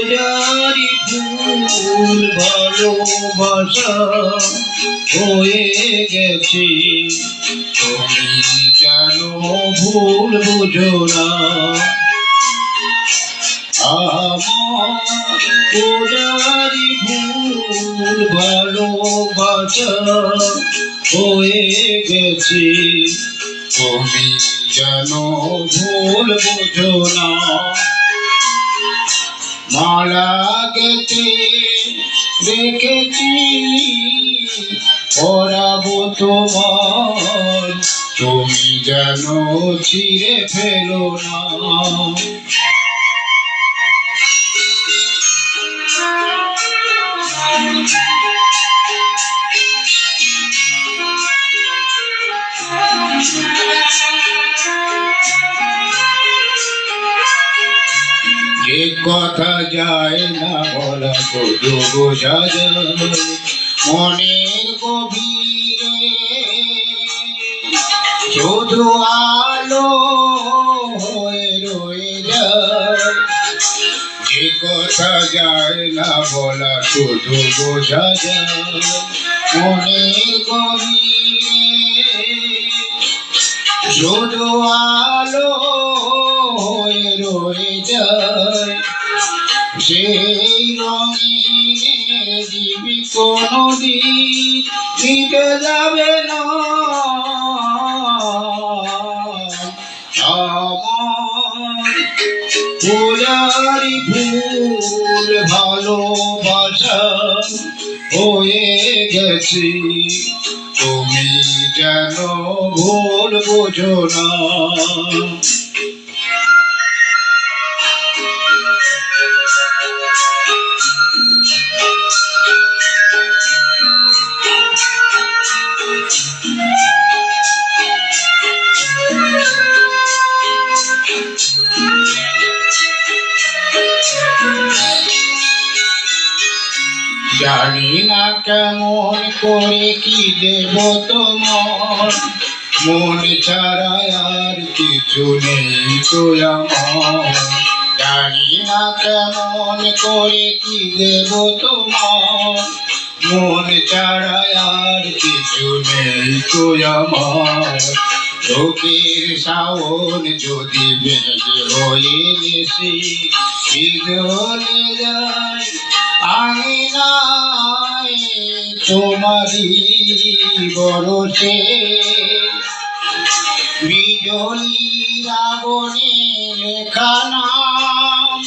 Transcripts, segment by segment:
পূজারি ফুল ভালোবাসা হয়ে গেছে, তুমি যেন ভুল বুঝো না। আমার পূজারি ফুল ভালোবাসা হয়ে গেছে, তুমি যেন ভুল বুঝো না। মালা গেতে রেখেছি পরাবো তোমার, তুমি যেন ছিঁড়ে ফেলো না। যে কথা যায় না বলা শুধু বোঝা যায় মনের গভীরে, শুধু আলো হয়ে রয়ে যায়। যে কথা যায় না বলা শুধু বোঝা যায় মনের গভীরে, শুধু আলো হয়ে রয়ে যায়। সেই রঙিনের দিবি কোনদিন নিভে যাবে না। আমার পূজারি ফুল ভালোবাসা হয়ে গেছে, তুমি যেন ভুল বোঝো না। জানি না কেমন করে কি দেব তোমার, মন ছাড়া আর কিছু নেই তো আমার। জানি না কেমন করে কি দেব তোমার, মন ছাড়া আর কিছু নেই তো আমার। চোখের শাওন যদি বেগে হয়ে এসে বিজলে যায় আঙিনায় তোমারি বরসে, বিজলির আগুনে লেখা নাম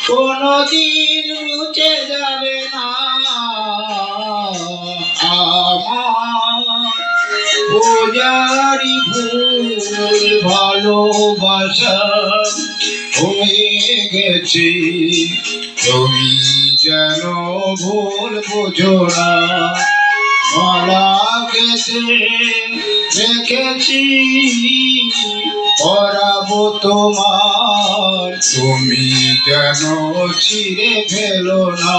কোনদিন মুছে যাবে না। আমার পূজারি ফুল ভালোবাসা হয়ে গেছে, তুমি যেন ভুল বুঝো না। মালা গেতে রেখেছি পরাবো তোমার, তুমি যেন ছিঁড়ে ফেলো না।